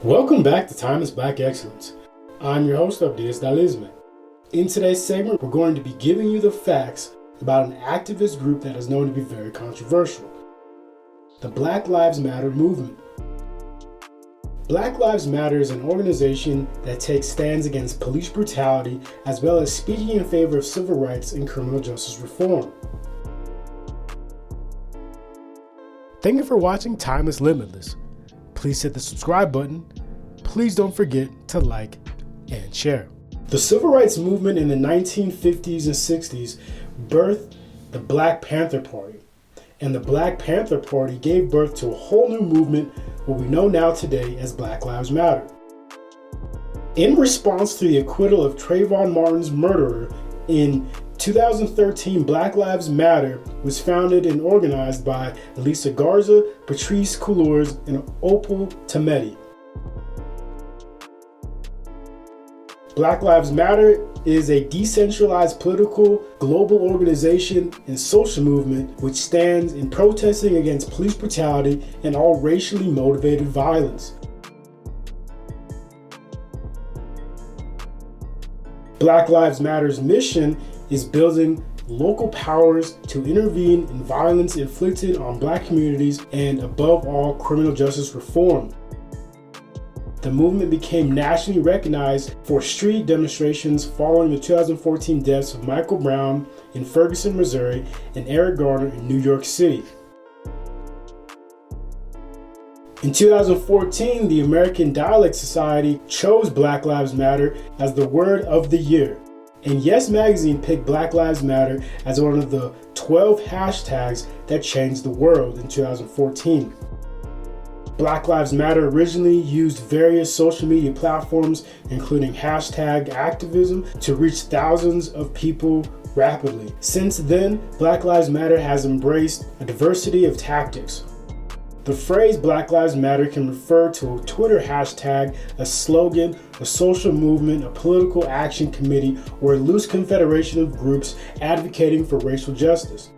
Welcome back to Timeless Black Excellence. I'm your host, Abdias Dalisme. In today's segment, we're going to be giving you the facts about an activist group that is known to be very controversial, the Black Lives Matter movement. Black Lives Matter is an organization that takes stands against police brutality as well as speaking in favor of civil rights and criminal justice reform. Thank you for watching Timeless Limitless. Please hit the subscribe button. Please don't forget to like and share. The civil rights movement in the 1950s and 60s birthed the Black Panther Party. And the Black Panther Party gave birth to a whole new movement, what we know now today as Black Lives Matter. In response to the acquittal of Trayvon Martin's murderer, in 2013, Black Lives Matter was founded and organized by Elisa Garza, Patrisse Cullors, and Opal Tometi. Black Lives Matter is a decentralized political global organization and social movement which stands in protesting against police brutality and all racially motivated violence. Black Lives Matter's mission is building local powers to intervene in violence inflicted on Black communities and, above all, criminal justice reform. The movement became nationally recognized for street demonstrations following the 2014 deaths of Michael Brown in Ferguson, Missouri, and Eric Garner in New York City. In 2014, the American Dialect Society chose Black Lives Matter as the word of the year. And Yes Magazine picked Black Lives Matter as one of the 12 hashtags that changed the world in 2014. Black Lives Matter originally used various social media platforms, including hashtag activism, to reach thousands of people rapidly. Since then, Black Lives Matter has embraced a diversity of tactics. The phrase Black Lives Matter can refer to a Twitter hashtag, a slogan, a social movement, a political action committee, or a loose confederation of groups advocating for racial justice.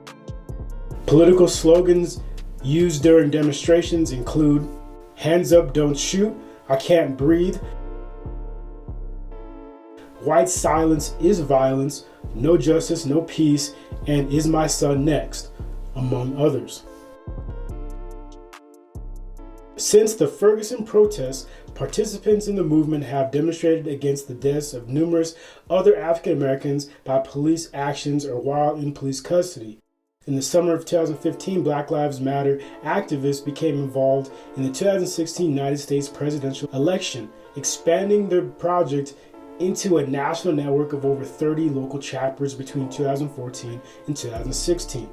Political slogans used during demonstrations include "Hands up, don't shoot," "I can't breathe," "White silence is violence," "No justice, no peace," and "Is my son next?" among others. Since the Ferguson protests, participants in the movement have demonstrated against the deaths of numerous other African Americans by police actions or while in police custody. In the summer of 2015, Black Lives Matter activists became involved in the 2016 United States presidential election, expanding their project into a national network of over 30 local chapters between 2014 and 2016.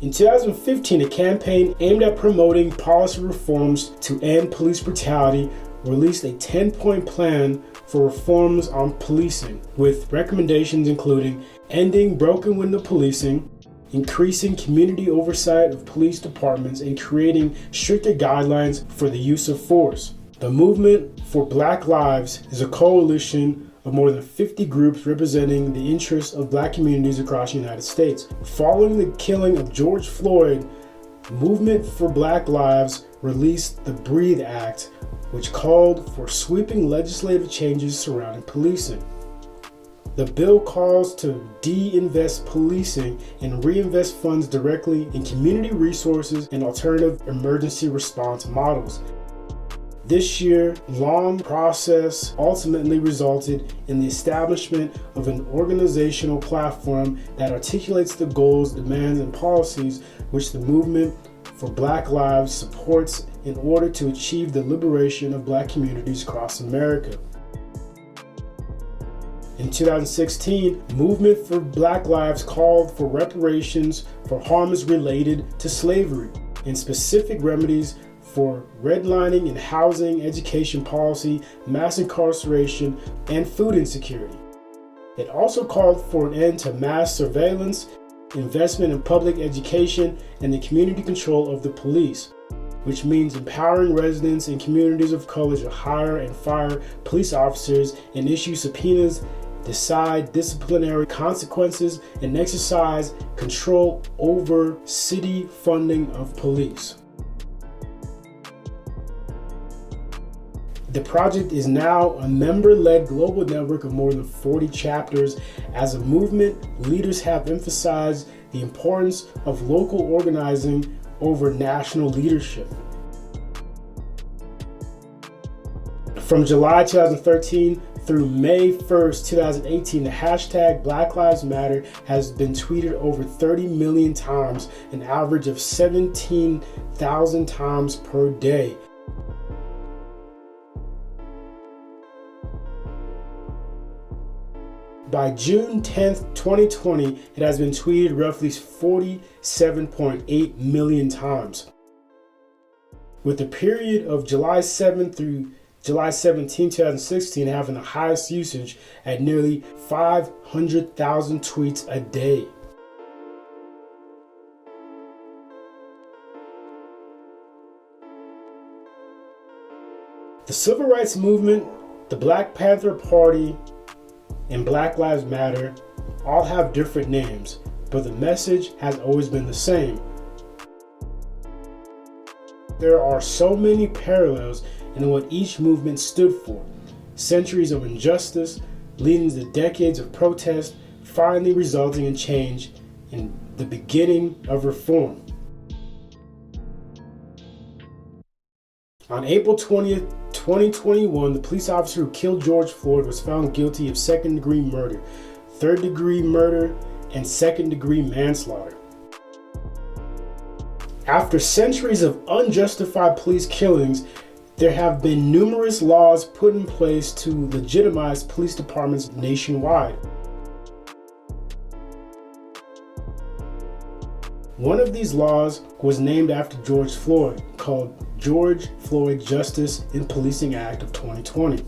In 2015, a campaign aimed at promoting policy reforms to end police brutality released a 10-point plan for reforms on policing, with recommendations including ending broken window policing, increasing community oversight of police departments, and creating stricter guidelines for the use of force. The Movement for Black Lives is a coalition of more than 50 groups representing the interests of Black communities across the United States. Following the killing of George Floyd, Movement for Black Lives released the Breathe Act, which called for sweeping legislative changes surrounding policing. The bill calls to de-invest policing and reinvest funds directly in community resources and alternative emergency response models. This year, long process ultimately resulted in the establishment of an organizational platform that articulates the goals, demands, and policies which the Movement for Black Lives supports in order to achieve the liberation of Black communities across America. In 2016, Movement for Black Lives called for reparations for harms related to slavery and specific remedies for redlining in housing, education policy, mass incarceration, and food insecurity. It also called for an end to mass surveillance, investment in public education, and the community control of the police, which means empowering residents and communities of color to hire and fire police officers and issue subpoenas, decide disciplinary consequences, and exercise control over city funding of police. The project is now a member-led global network of more than 40 chapters. As a movement, leaders have emphasized the importance of local organizing over national leadership. From July 2013 through May 1st, 2018, the hashtag Black Lives Matter has been tweeted over 30 million times, an average of 17,000 times per day. By June 10th, 2020, it has been tweeted roughly 47.8 million times. With the period of July 7th through July 17, 2016 having the highest usage at nearly 500,000 tweets a day. The Civil Rights Movement, the Black Panther Party, and Black Lives Matter all have different names, but the message has always been the same. There are so many parallels in what each movement stood for. Centuries of injustice leading to decades of protest, finally resulting in change and the beginning of reform. On April 20th, 2021, the police officer who killed George Floyd was found guilty of second-degree murder, third-degree murder, and second-degree manslaughter. After centuries of unjustified police killings, there have been numerous laws put in place to legitimize police departments nationwide. One of these laws was named after George Floyd, called George Floyd Justice in Policing Act of 2020.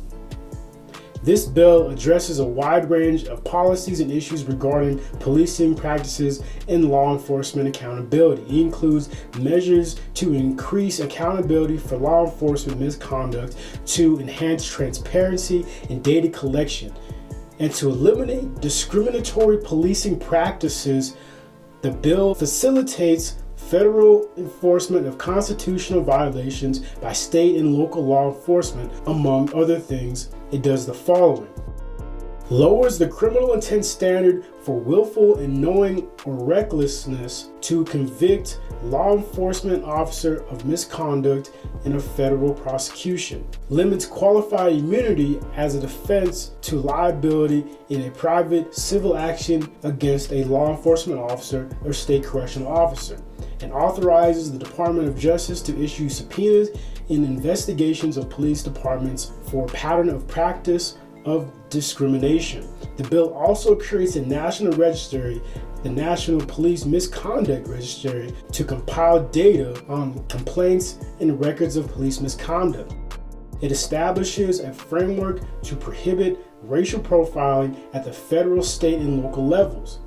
This bill addresses a wide range of policies and issues regarding policing practices and law enforcement accountability. It includes measures to increase accountability for law enforcement misconduct, to enhance transparency in data collection, and to eliminate discriminatory policing practices. The bill facilitates federal enforcement of constitutional violations by state and local law enforcement. Among other things, it does the following: lowers the criminal intent standard for willful and knowing or recklessness to convict law enforcement officer of misconduct in a federal prosecution, limits qualified immunity as a defense to liability in a private civil action against a law enforcement officer or state correctional officer, and authorizes the Department of Justice to issue subpoenas in investigations of police departments for pattern of practice of discrimination. The bill also creates a national registry, the National Police Misconduct Registry, to compile data on complaints and records of police misconduct. It establishes a framework to prohibit racial profiling at the federal, state, and local levels.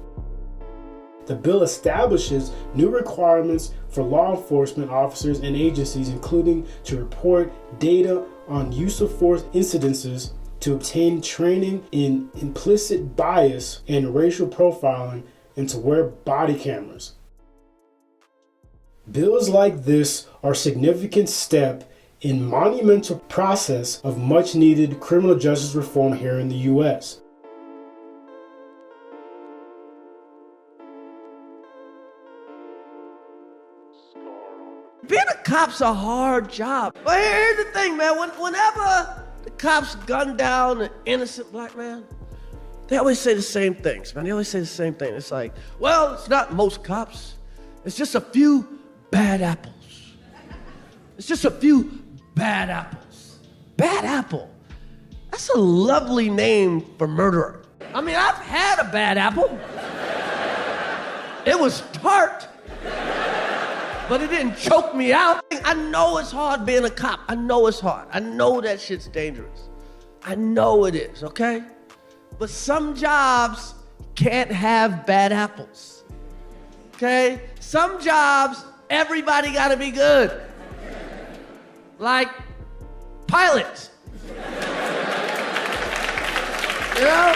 The bill establishes new requirements for law enforcement officers and agencies, including to report data on use of force incidences, to obtain training in implicit bias and racial profiling, and to wear body cameras. Bills like this are a significant step in monumental process of much needed criminal justice reform here in the U.S. Being a cop's a hard job. But here's the thing, man. Whenever the cops gun down an innocent black man, they always say the same things, man. They always say the same thing. It's like, well, it's not most cops. It's just a few bad apples. It's just a few bad apples. Bad apple. That's a lovely name for murderer. I mean, I've had a bad apple. It was tart, but it didn't choke me out. I know it's hard being a cop. I know it's hard. I know that shit's dangerous. I know it is, okay? But some jobs can't have bad apples, okay? Some jobs, everybody gotta be good. Like pilots. You know?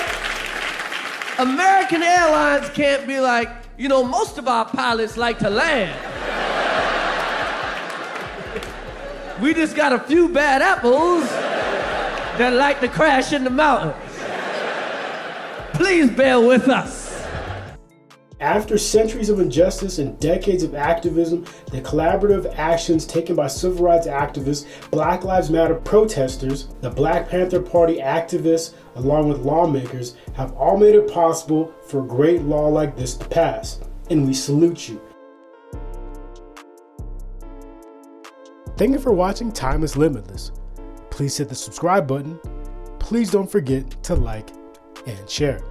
American Airlines can't be like, you know, most of our pilots like to land. We just got a few bad apples. that like to crash in the mountains. Please bear with us. After centuries of injustice and decades of activism, the collaborative actions taken by civil rights activists, Black Lives Matter protesters, the Black Panther Party activists, along with lawmakers, have all made it possible for a great law like this to pass. And we salute you. Thank you for watching Time is Limitless. Please hit the subscribe button. Please don't forget to like and share.